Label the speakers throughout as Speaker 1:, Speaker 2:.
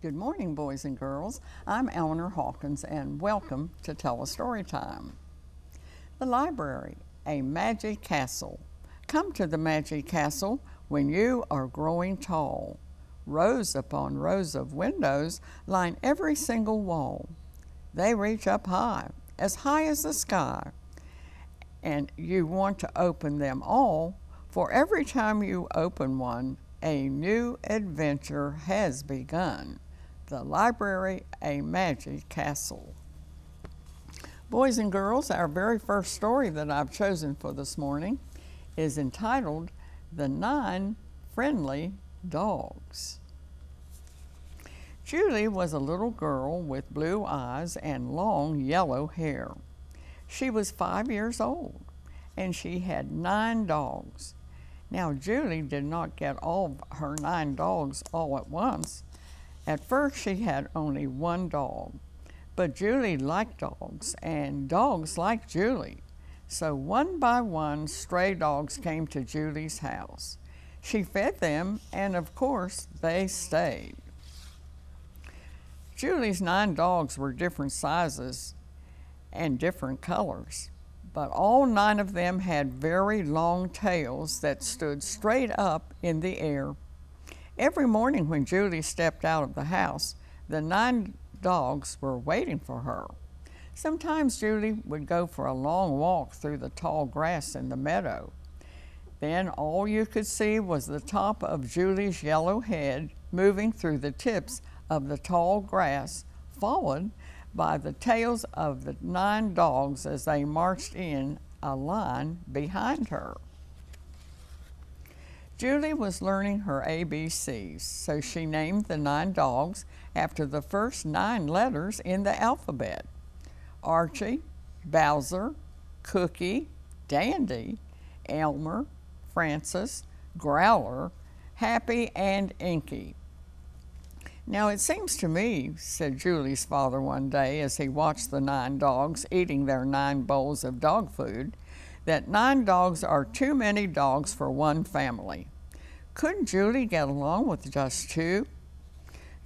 Speaker 1: Good morning, boys and girls. I'm Eleanor Hawkins, and welcome to Telestory Time. The library, a magic castle. Come to the magic castle when you are growing tall. Rows upon rows of windows line every single wall. They reach up high as the sky, and you want to open them all, for every time you open one, a new adventure has begun. The library, a magic castle. Boys and girls, our very first story that I've chosen for this morning is entitled The 9 Friendly Dogs. Julie was a little girl with blue eyes and long yellow hair. She was 5 years old, and she had 9 dogs. Now, Julie did not get all of her 9 dogs all at once. At first, she had only 1 dog, but Julie liked dogs, and dogs liked Julie. So one by one, stray dogs came to Julie's house. She fed them, and of course, they stayed. Julie's 9 dogs were different sizes and different colors, but all 9 of them had very long tails that stood straight up in the air. Every morning when Julie stepped out of the house, the 9 dogs were waiting for her. Sometimes Julie would go for a long walk through the tall grass in the meadow. Then all you could see was the top of Julie's yellow head moving through the tips of the tall grass, followed by the tails of the 9 dogs as they marched in a line behind her. Julie was learning her ABCs, so she named the 9 dogs after the first 9 letters in the alphabet: Archie, Bowser, Cookie, Dandy, Elmer, Francis, Growler, Happy, and Inky. Now it seems to me, said Julie's father one day as he watched the 9 dogs eating their 9 bowls of dog food, that 9 dogs are too many dogs for one family. Couldn't Julie get along with just 2?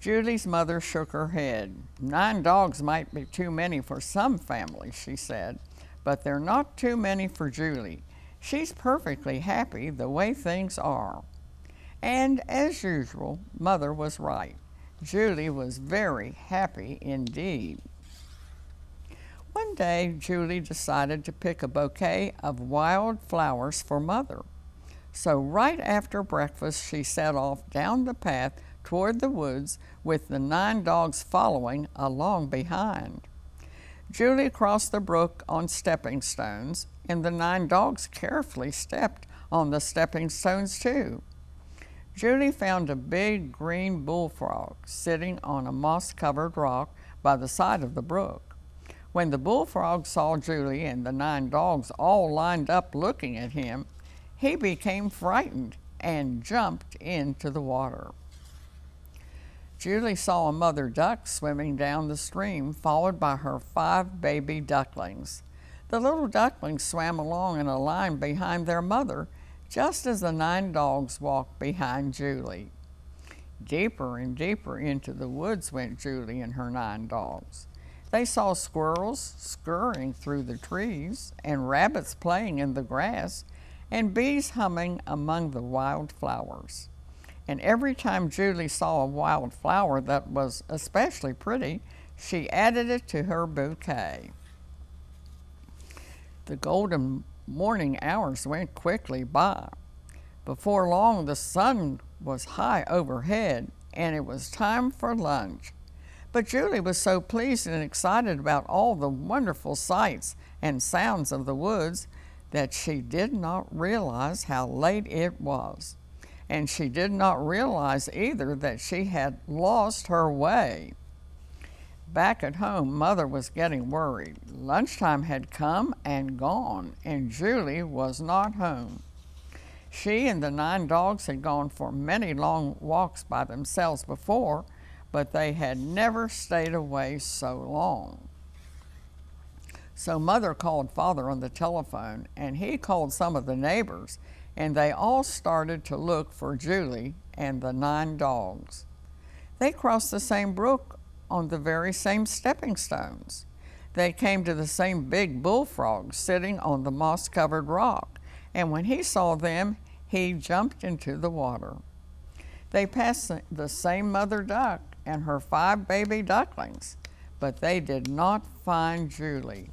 Speaker 1: Julie's mother shook her head. 9 dogs might be too many for some families, she said, but they're not too many for Julie. She's perfectly happy the way things are. And as usual, Mother was right. Julie was very happy indeed. One day, Julie decided to pick a bouquet of wild flowers for Mother. So right after breakfast, she set off down the path toward the woods with the 9 dogs following along behind. Julie crossed the brook on stepping stones, and the 9 dogs carefully stepped on the stepping stones too. Julie found a big green bullfrog sitting on a moss-covered rock by the side of the brook. When the bullfrog saw Julie and the 9 dogs all lined up looking at him, he became frightened and jumped into the water. Julie saw a mother duck swimming down the stream, followed by her 5 baby ducklings. The little ducklings swam along in a line behind their mother, just as the 9 dogs walked behind Julie. Deeper and deeper into the woods went Julie and her 9 dogs. They saw squirrels scurrying through the trees, and rabbits playing in the grass, and bees humming among the wild flowers. And every time Julie saw a wild flower that was especially pretty, she added it to her bouquet. The golden morning hours went quickly by. Before long, the sun was high overhead, and it was time for lunch. But Julie was so pleased and excited about all the wonderful sights and sounds of the woods that she did not realize how late it was. And she did not realize either that she had lost her way. Back at home, Mother was getting worried. Lunchtime had come and gone, and Julie was not home. She and the 9 dogs had gone for many long walks by themselves before, but they had never stayed away so long. So Mother called Father on the telephone, and he called some of the neighbors, and they all started to look for Julie and the 9 dogs. They crossed the same brook on the very same stepping stones. They came to the same big bullfrog sitting on the moss-covered rock, and when he saw them, he jumped into the water. They passed the same mother duck and her 5 baby ducklings, but they did not find Julie.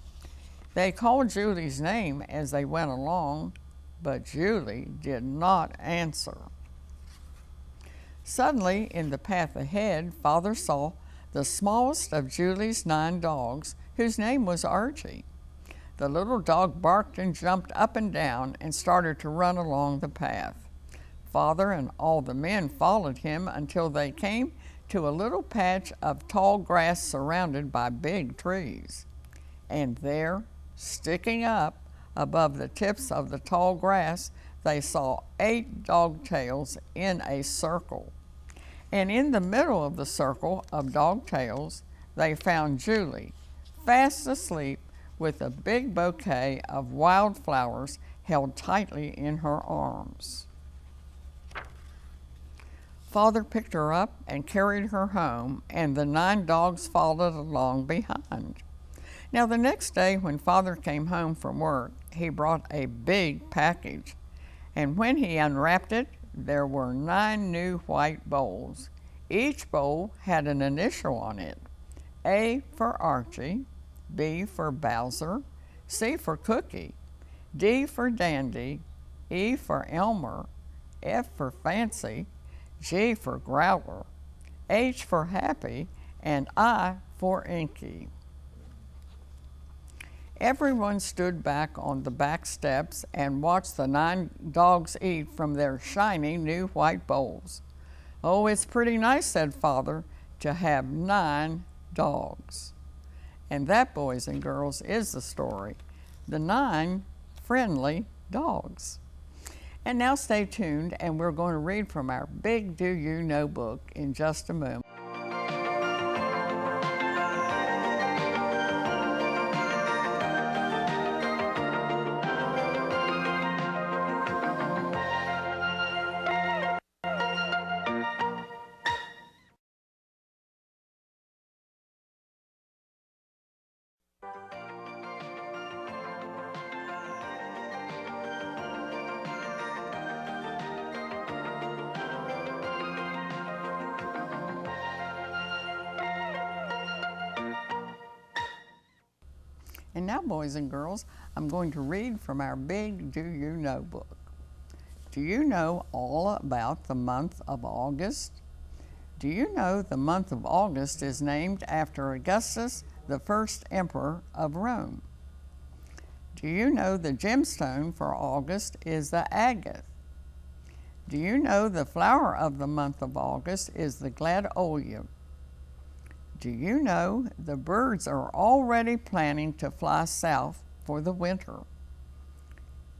Speaker 1: They called Julie's name as they went along, but Julie did not answer. Suddenly, in the path ahead, Father saw the smallest of Julie's 9 dogs, whose name was Archie. The little dog barked and jumped up and down and started to run along the path. Father and all the men followed him until they came to a little patch of tall grass surrounded by big trees. And there, sticking up above the tips of the tall grass, they saw 8 dog tails in a circle. And in the middle of the circle of dog tails, they found Julie, fast asleep with a big bouquet of wildflowers held tightly in her arms. Father picked her up and carried her home, and the 9 dogs followed along behind. Now, the next day when Father came home from work, he brought a big package, and when he unwrapped it, there were 9 new white bowls. Each bowl had an initial on it: A for Archie, B for Bowser, C for Cookie, D for Dandy, E for Elmer, F for Fancy, G for Growler, H for Happy, and I for Inky. Everyone stood back on the back steps and watched the 9 dogs eat from their shiny new white bowls. "Oh, it's pretty nice," said Father, "to have 9 dogs." And that, boys and girls, is the story: the 9 friendly dogs. And now stay tuned, and we're going to read from our Big Do You Know book in just a moment. And now, boys and girls, I'm going to read from our Big Do You Know book. Do you know all about the month of August? Do you know the month of August is named after Augustus, the first emperor of Rome? Do you know the gemstone for August is the agate? Do you know the flower of the month of August is the gladiolus? Do you know the birds are already planning to fly south for the winter?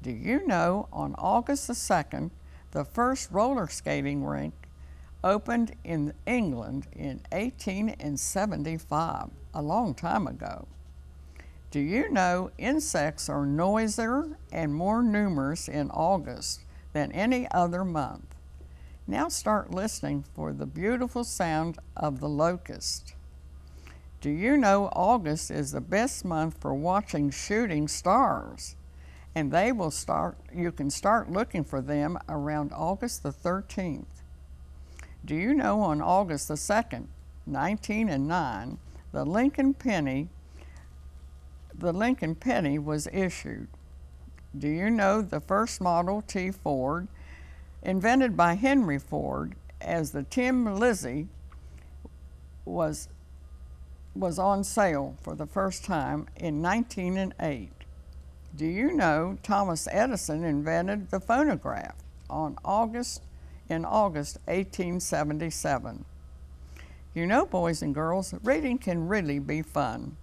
Speaker 1: Do you know on August the 2nd, the first roller skating rink opened in England in 1875, a long time ago? Do you know insects are noisier and more numerous in August than any other month? Now start listening for the beautiful sound of the locust. Do you know August is the best month for watching shooting stars? And you can start looking for them around August the 13th. Do you know on August the 2nd, 1909, the Lincoln penny was issued? Do you know the first Model T Ford, invented by Henry Ford, as the Tim Lizzie, was on sale for the first time in 1908. Do you know Thomas Edison invented the phonograph in August 1877? You know, boys and girls, reading can really be fun.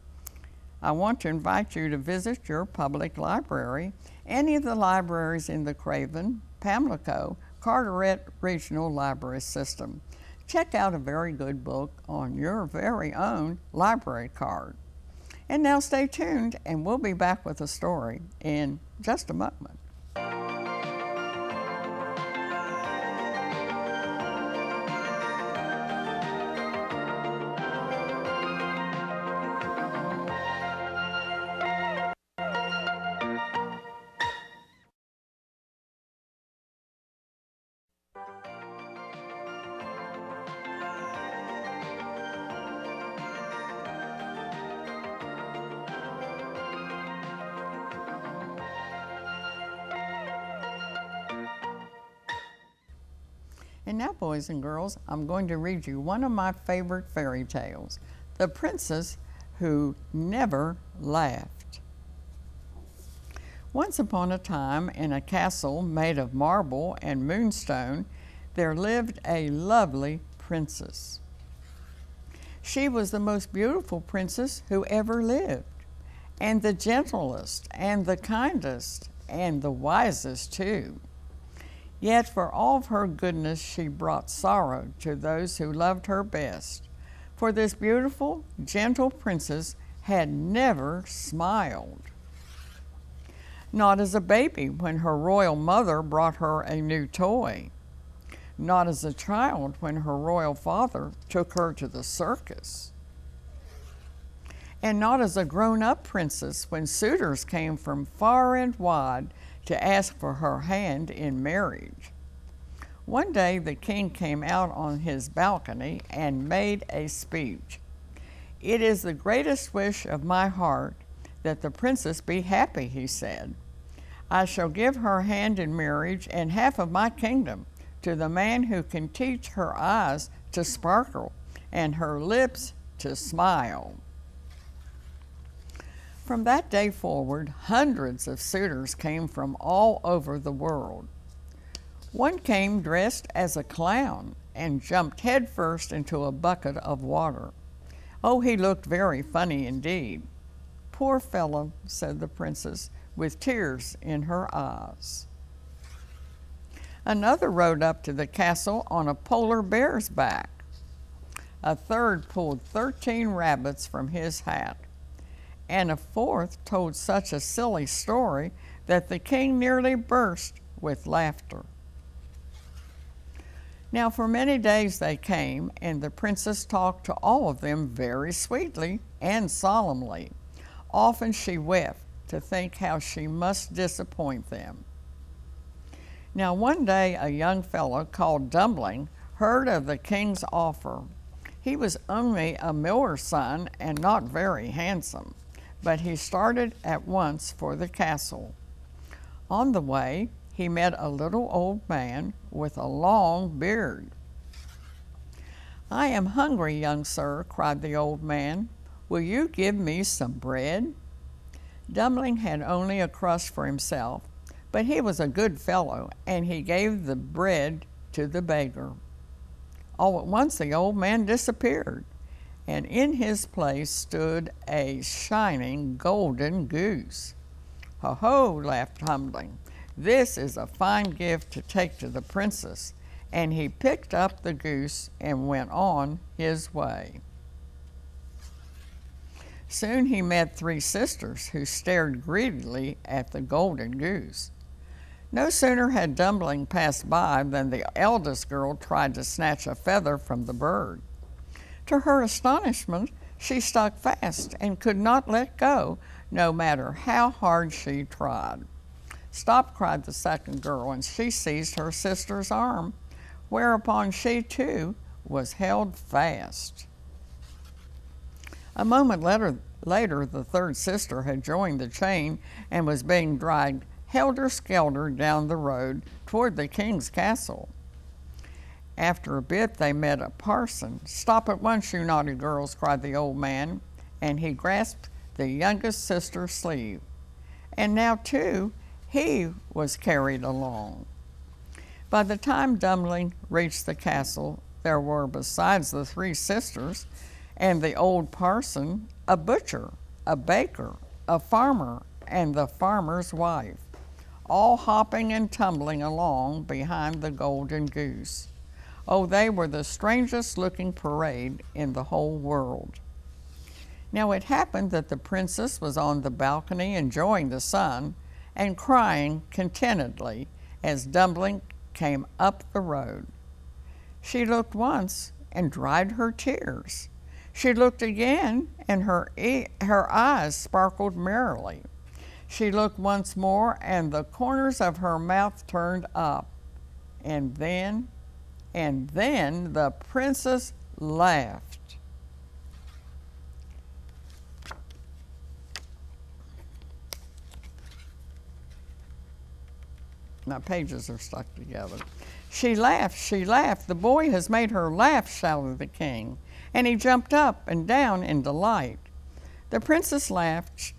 Speaker 1: I want to invite you to visit your public library, any of the libraries in the Craven, Pamlico, Carteret Regional Library System. Check out a very good book on your very own library card. And now stay tuned, and we'll be back with a story in just a moment. And now, boys and girls, I'm going to read you one of my favorite fairy tales, The Princess Who Never Laughed. Once upon a time, in a castle made of marble and moonstone, there lived a lovely princess. She was the most beautiful princess who ever lived, and the gentlest, and the kindest, and the wisest too. Yet for all of her goodness she brought sorrow to those who loved her best, for this beautiful, gentle princess had never smiled. Not as a baby when her royal mother brought her a new toy. Not as a child when her royal father took her to the circus. And not as a grown-up princess when suitors came from far and wide to ask for her hand in marriage. One day the king came out on his balcony and made a speech. "It is the greatest wish of my heart that the princess be happy," he said. "I shall give her hand in marriage and half of my kingdom to the man who can teach her eyes to sparkle and her lips to smile." From that day forward, hundreds of suitors came from all over the world. One came dressed as a clown and jumped headfirst into a bucket of water. Oh, he looked very funny indeed. "Poor fellow," said the princess, with tears in her eyes. Another rode up to the castle on a polar bear's back. A third pulled 13 rabbits from his hat. And a fourth told such a silly story that the king nearly burst with laughter. Now for many days they came, and the princess talked to all of them very sweetly and solemnly. Often she wept to think how she must disappoint them. Now one day a young fellow called Dumpling heard of the king's offer. He was only a miller's son and not very handsome, but he started at once for the castle. On the way, he met a little old man with a long beard. "I am hungry, young sir," cried the old man. "Will you give me some bread?" Dumpling had only a crust for himself, but he was a good fellow, and he gave the bread to the beggar. All at once the old man disappeared, and in his place stood a shining golden goose. "Ho, ho," laughed Dumpling, "this is a fine gift to take to the princess," and he picked up the goose and went on his way. Soon he met 3 sisters who stared greedily at the golden goose. No sooner had Dumpling passed by than the eldest girl tried to snatch a feather from the bird. To her astonishment, she stuck fast and could not let go, no matter how hard she tried. "Stop," cried the second girl, and she seized her sister's arm, whereupon she too was held fast. A moment later, the third sister had joined the chain and was being dragged helter-skelter down the road toward the king's castle. After a bit they met a parson. "Stop at once, you naughty girls," cried the old man, and he grasped the youngest sister's sleeve. And now, too, he was carried along. By the time Dumpling reached the castle, there were, besides the 3 sisters and the old parson, a butcher, a baker, a farmer, and the farmer's wife, all hopping and tumbling along behind the golden goose. Oh, they were the strangest looking parade in the whole world. Now it happened that the princess was on the balcony enjoying the sun and crying contentedly as Dumpling came up the road. She looked once and dried her tears. She looked again and her eyes sparkled merrily. She looked once more and the corners of her mouth turned up. And then the princess laughed. My pages are stuck together. she laughed, the boy has made her laugh, shouted the king, and he jumped up and down in delight. The princess laughed,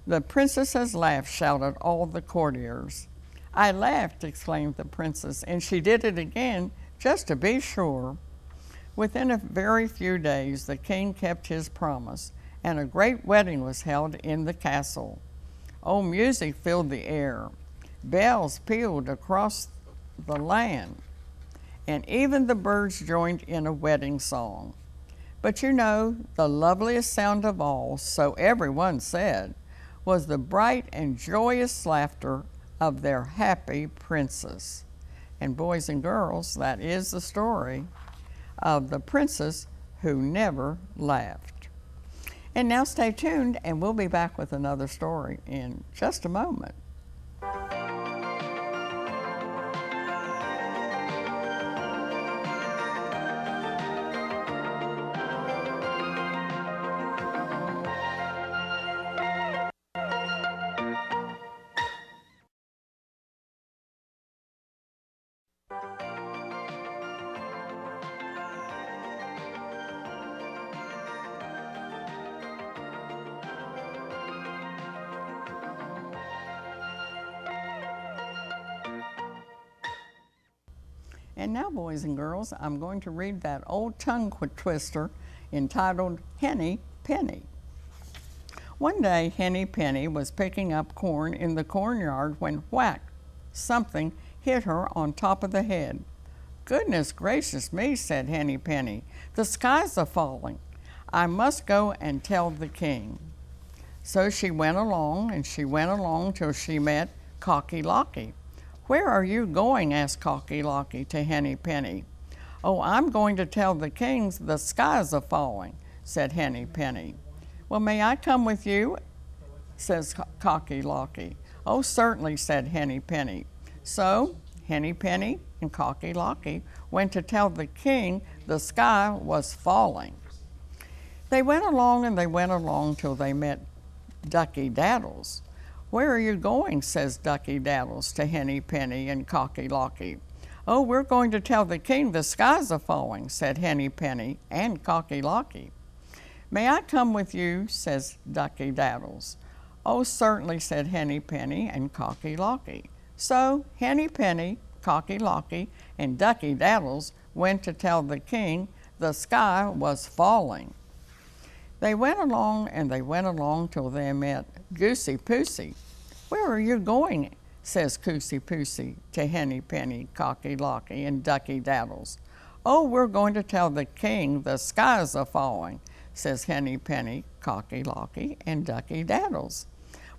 Speaker 1: the princess has laughed, shouted all the courtiers. I laughed, exclaimed the princess, and she did it again, just to be sure. Within a very few days, the king kept his promise, and a great wedding was held in the castle. Oh, music filled the air. Bells pealed across the land, and even the birds joined in a wedding song. But you know, the loveliest sound of all, so everyone said, was the bright and joyous laughter of their happy princess. And boys and girls, that is the story of the princess who never laughed. And now stay tuned, and we'll be back with another story in just a moment. And now, boys and girls, I'm going to read that old tongue twister entitled Henny Penny. One day, Henny Penny was picking up corn in the cornyard when whack, something hit her on top of the head. Goodness gracious me, said Henny Penny, the skies are falling. I must go and tell the king. So she went along and she went along till she met Cocky Locky. Where are you going? Asked Cocky Locky to Henny Penny. Oh, I'm going to tell the king the skies are falling, said Henny Penny. Well, may I come with you? Says Cocky Locky. Oh, certainly, said Henny Penny. So Henny Penny and Cocky Locky went to tell the king the sky was falling. They went along and they went along till they met Ducky Daddles. Where are you going? Says Ducky Daddles to Henny Penny and Cocky Locky. Oh, we're going to tell the king the skies are falling, said Henny Penny and Cocky Locky. May I come with you? Says Ducky Daddles. Oh, certainly, said Henny Penny and Cocky Locky. So Henny Penny, Cocky Locky, and Ducky Daddles went to tell the king the sky was falling. They went along and they went along till they met Goosey Poosey. Where are you going? Says Goosey Poosey to Henny Penny, Cocky Locky, and Ducky Daddles. Oh, we're going to tell the king the skies are falling, says Henny Penny, Cocky Locky, and Ducky Daddles.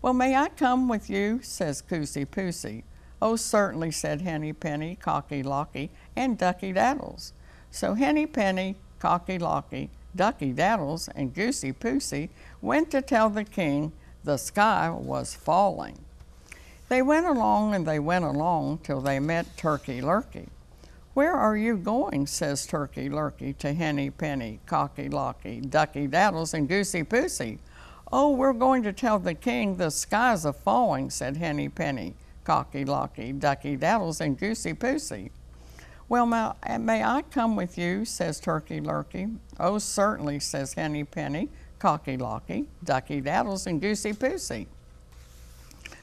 Speaker 1: Well, may I come with you? Says Goosey Poosey. Oh, certainly, said Henny Penny, Cocky Locky, and Ducky Daddles. So Henny Penny, Cocky Locky, Ducky Daddles, and Goosey Poosey went to tell the king the sky was falling. They went along and they went along till they met Turkey Lurkey. Where are you going? Says Turkey Lurkey to Henny Penny, Cocky Locky, Ducky Daddles, and Goosey Poosey. Oh, we're going to tell the king the skies are falling, said Henny Penny, Cocky Locky, Ducky Daddles, and Goosey Poosey. Well, may I come with you? Says Turkey Lurkey. Oh, certainly, says Henny Penny, Cocky Locky, Ducky Daddles, and Goosey Poosey.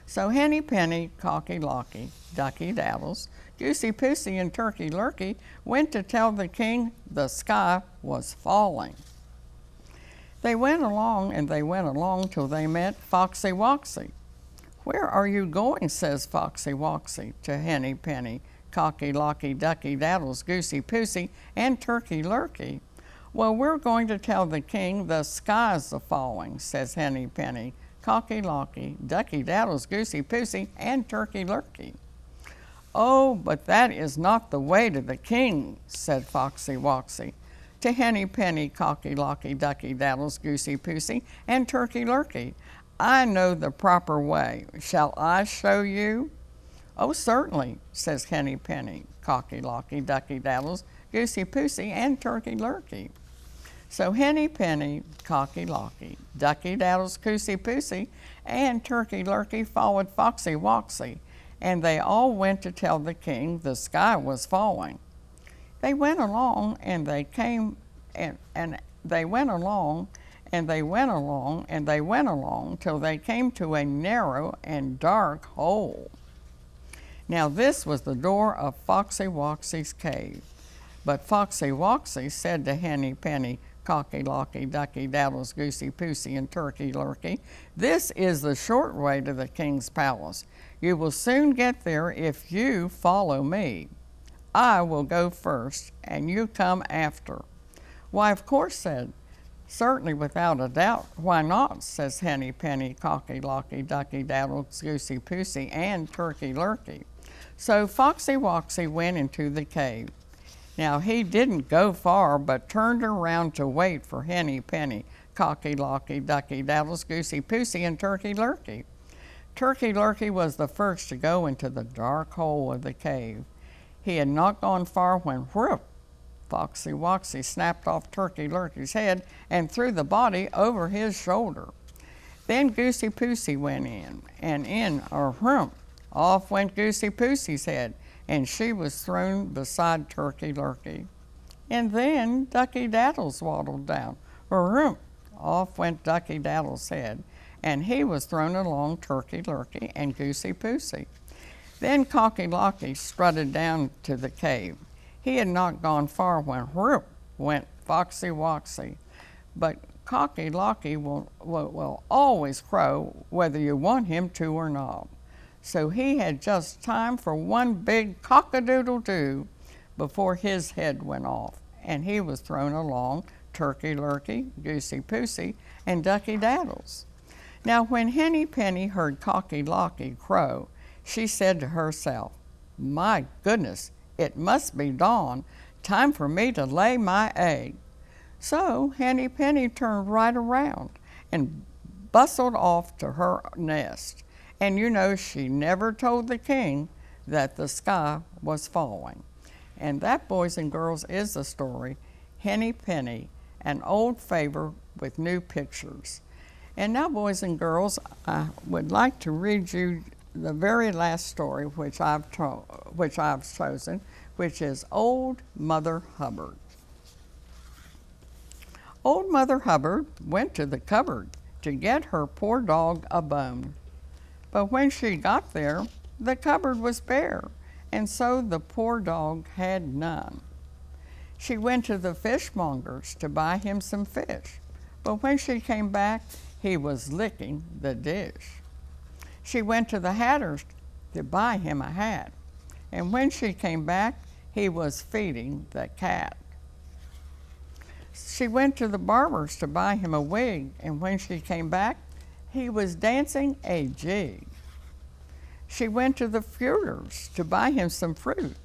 Speaker 1: So Henny Penny, Cocky Locky, Ducky Daddles, Goosey Poosey, and Turkey Lurkey went to tell the king the sky was falling. They went along and they went along till they met Foxy Woxy. Where are you going? Says Foxy Woxy to Henny Penny, Cocky Locky, Ducky Daddles, Goosey Poosey, and Turkey Lurkey. Well, we're going to tell the king the skies are falling, says Henny Penny, Cocky Locky, Ducky Daddles, Goosey Poosey, and Turkey Lurkey. Oh, but that is not the way to the king, said Foxy Woxy to Henny Penny, Cocky Locky, Ducky Daddles, Goosey Poosey, and Turkey Lurkey. I know the proper way. Shall I show you? Oh, certainly, says Henny Penny, Cocky Locky, Ducky Daddles, Goosey Poosey, and Turkey Lurkey. So Henny Penny, Cocky Locky, Ducky Daddles, Goosey Poosey, and Turkey Lurkey followed Foxy Woxy, and they all went to tell the king the sky was falling. They went along and they came and they went along and they went along and they went along till they came to a narrow and dark hole. Now this was the door of Foxy Woxy's cave. But Foxy Woxy said to Henny Penny, Cocky Locky, Ducky Daddles, Goosey Poosey, and Turkey Lurkey, "This is the short way to the king's palace. You will soon get there if you follow me. I will go first, and you come after." "Why, of course," said, "certainly without a doubt. Why not?" says Henny Penny, Cocky Locky, Ducky Daddles, Goosey Poosey, and Turkey Lurkey. So Foxy Woxy went into the cave. Now he didn't go far, but turned around to wait for Henny Penny, Cocky Locky, Ducky Daddles, Goosey Poosey, and Turkey Lurkey. Turkey Lurkey was the first to go into the dark hole of the cave. He had not gone far when whoop, Foxy Woxy snapped off Turkey Lurkey's head and threw the body over his shoulder. Then Goosey Poosey went in, and off went Goosey Poosey's head, and she was thrown beside Turkey Lurkey. And then Ducky Daddles waddled down. Off went Ducky Daddles' head, and he was thrown along Turkey Lurkey and Goosey Poosey. Then Cocky Locky strutted down to the cave. He had not gone far when went Foxy Woxy. But Cocky Locky will always crow whether you want him to or not. So he had just time for one big cock-a-doodle-doo before his head went off, and he was thrown along Turkey Lurkey, Goosey Poosey, and Ducky Daddles. Now when Henny Penny heard Cocky Locky crow, she said to herself, "My goodness, it must be dawn. Time for me to lay my egg." So Henny Penny turned right around and bustled off to her nest. And you know she never told the king that the sky was falling. And that, boys and girls, is the story, Henny Penny, an old favorite with new pictures. And now, boys and girls, I would like to read you the very last story which I've chosen, which is Old Mother Hubbard. Old Mother Hubbard went to the cupboard to get her poor dog a bone. But when she got there, the cupboard was bare, and so the poor dog had none. She went to the fishmonger's to buy him some fish, but when she came back, he was licking the dish. She went to the hatter's to buy him a hat, and when she came back, he was feeding the cat. She went to the barber's to buy him a wig, and when she came back, he was dancing a jig. She went to the fruiter's to buy him some fruit,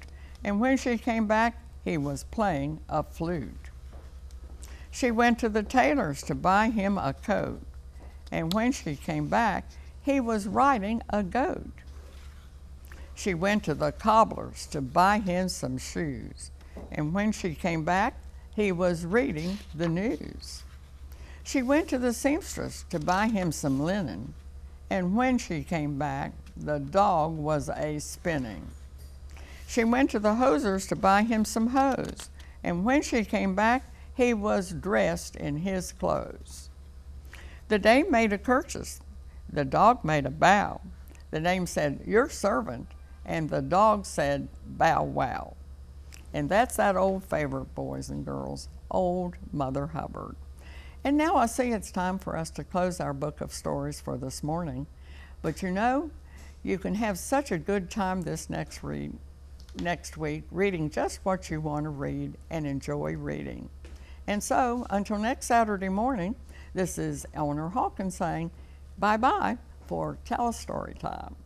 Speaker 1: and when she came back, he was playing a flute. She went to the tailor's to buy him a coat, and when she came back, he was riding a goat. She went to the cobbler's to buy him some shoes, and when she came back, he was reading the news. She went to the seamstress to buy him some linen, and when she came back, the dog was a spinning. She went to the hosier's to buy him some hose, and when she came back, he was dressed in his clothes. The dame made a curtsy, the dog made a bow. The dame said, "Your servant," and the dog said, "Bow wow." And that's that old favorite, boys and girls, Old Mother Hubbard. And now I see it's time for us to close our book of stories for this morning. But you know, you can have such a good time this next week reading just what you want to read and enjoy reading. And so, until next Saturday morning, this is Eleanor Hawkins saying bye-bye for Telestory time.